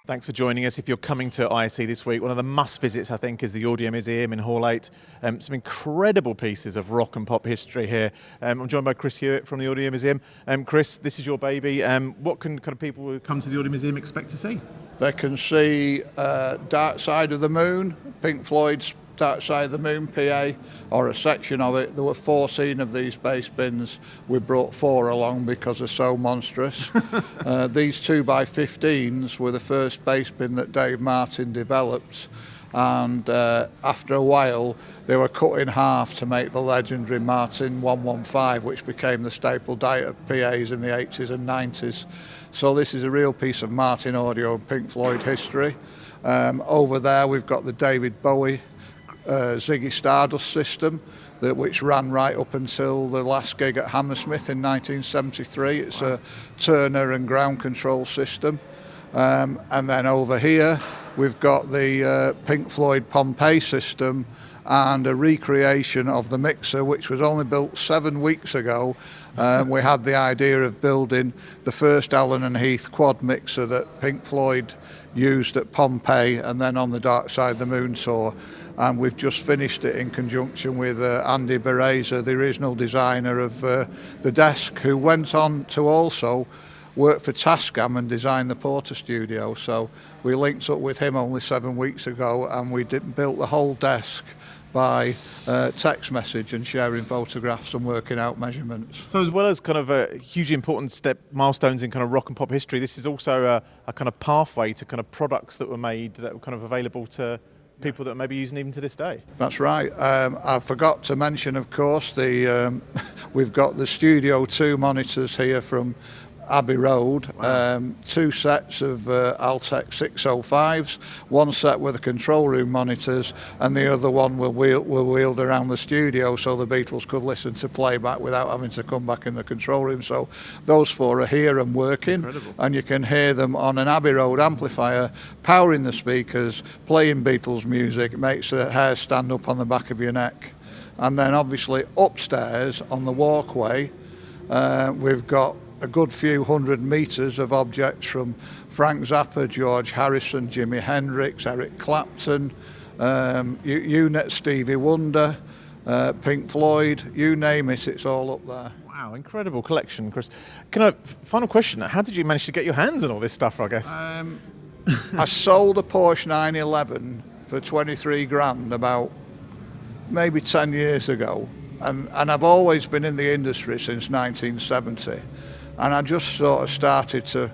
Thanks for joining us. If you're coming to ISE this week, one of the must visits, I think, is the Audio Museum in Hall 8. Some incredible pieces of rock and pop history here. I'm joined by Chris Hewitt from the Audio Museum. Chris, this is your baby. What can kind of people who come to the Audio Museum expect to see? They can see Dark Side of the Moon, Pink Floyd's Dark Side of the Moon PA, or a section of it. There were 14 of these bass bins. We brought 4 along because they're so monstrous. These 2x15s were the first bass bin that Dave Martin developed, and after a while they were cut in half to make the legendary Martin 115, which became the staple diet of PAs in the 80s and 90s. So this is a real piece of Martin audio and Pink Floyd history. Over there we've got the David Bowie Ziggy Stardust system, which ran right up until the last gig at Hammersmith in 1973. It's a Turner and ground control system. And then over here we've got the Pink Floyd Pompeii system and a recreation of the mixer, which was only built 7 weeks ago. We had the idea of building the first Allen and Heath quad mixer that Pink Floyd used at Pompeii and then on the Dark Side of the Moon tour. And we've just finished it in conjunction with Andy Bereza, the original designer of the desk, who went on to also work for Tascam and design the Porter studio. So we linked up with him only 7 weeks ago, and we built the whole desk by text message and sharing photographs and working out measurements. So as well as kind of a hugely important milestones in kind of rock and pop history, this is also a kind of pathway to kind of products that were made that were kind of available to people that may be using even to this day. That's right. I forgot to mention, of course, we've got the Studio 2 monitors here from Abbey Road. Wow. 2 sets of Altec 605s, 1 set with the control room monitors, and the other one were wheeled around the studio so the Beatles could listen to playback without having to come back in the control room. So those 4 are here and working. Incredible. And you can hear them on an Abbey Road amplifier, powering the speakers, playing Beatles music. It makes the hair stand up on the back of your neck. And then obviously upstairs on the walkway, we've got a good few 100 metres of objects from Frank Zappa, George Harrison, Jimi Hendrix, Eric Clapton, Unit, Stevie Wonder, Pink Floyd, you name it, it's all up there. Wow, incredible collection, Chris. Final question, how did you manage to get your hands on all this stuff, I guess? I sold a Porsche 911 for 23 grand about maybe 10 years ago, and I've always been in the industry since 1970. And I just sort of started to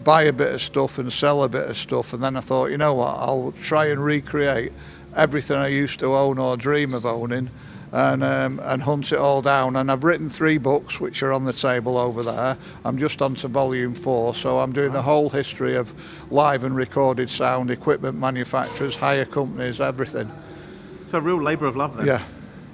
buy a bit of stuff and sell a bit of stuff, and then I thought, you know what, I'll try and recreate everything I used to own or dream of owning, and hunt it all down. And I've written 3 books which are on the table over there. I'm just on to volume 4, so I'm doing the whole history of live and recorded sound, equipment manufacturers, hire companies, everything. So a real labour of love then. Yeah.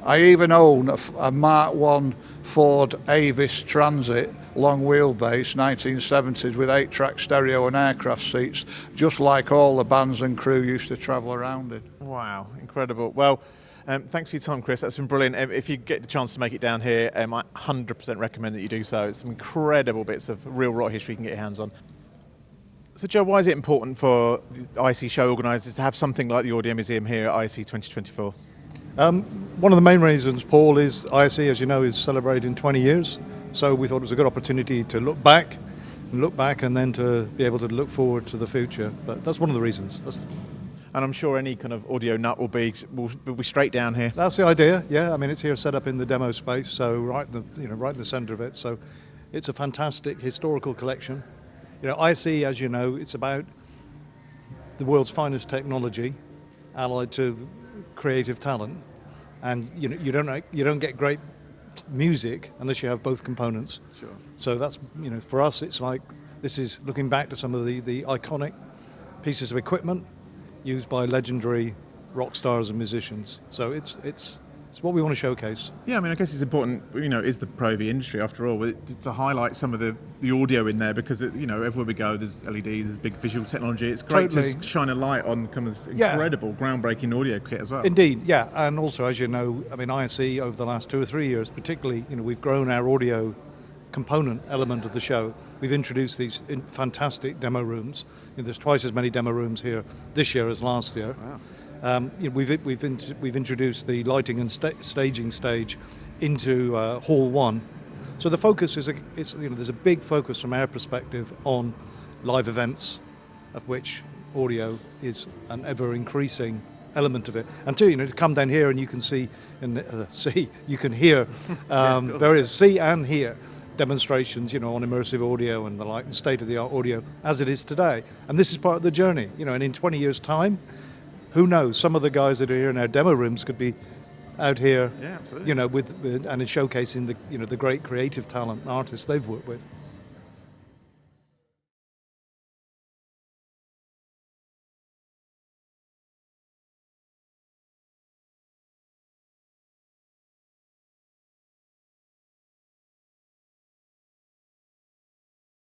I even own a Mark 1 Ford Avis Transit, long wheelbase, 1970s, with 8-track stereo and aircraft seats, just like all the bands and crew used to travel around in. Wow, incredible. Well, thanks for your time, Chris. That's been brilliant. If you get the chance to make it down here, I 100% recommend that you do so. It's some incredible bits of real rock history you can get your hands on. So, Joe, why is it important for the ISE show organisers to have something like the Audio Museum here at ISE 2024? One of the main reasons, Paul, is ISE, as you know, is celebrating 20 years. So we thought it was a good opportunity to look back and then to be able to look forward to the future. But that's one of the reasons. And I'm sure any kind of audio nut will be straight down here. That's the idea, yeah. I mean, it's here set up in the demo space, so right in the centre of it. So it's a fantastic historical collection. ISE, as you know, it's about the world's finest technology allied to creative talent, and you don't get great music unless you have both components. Sure. So that's, for us, it's like this is looking back to some of the iconic pieces of equipment used by legendary rock stars and musicians. So it's what we want to showcase. Yeah, I mean, I guess it's important, is the pro of the industry after all, to highlight some of the audio in there, because, everywhere we go, there's LEDs, there's big visual technology. It's great to shine a light on kind of this incredible, groundbreaking audio kit as well. Indeed, yeah. And also, as you know, I mean, ISE over the last 2 or 3 years, particularly, we've grown our audio component element of the show. We've introduced these fantastic demo rooms. There's twice as many demo rooms here this year as last year. Wow. We've introduced the lighting and staging stage into Hall 1. So the focus is there's a big focus from our perspective on live events, of which audio is an ever increasing element of it. And two, to come down here and you can see and you can hear various see and hear demonstrations, on immersive audio and the like, and state-of-the-art audio as it is today. And this is part of the journey, and in 20 years' time, who knows? Some of the guys that are here in our demo rooms could be out here, yeah, absolutely. with and showcasing the great creative talent and artists they've worked with.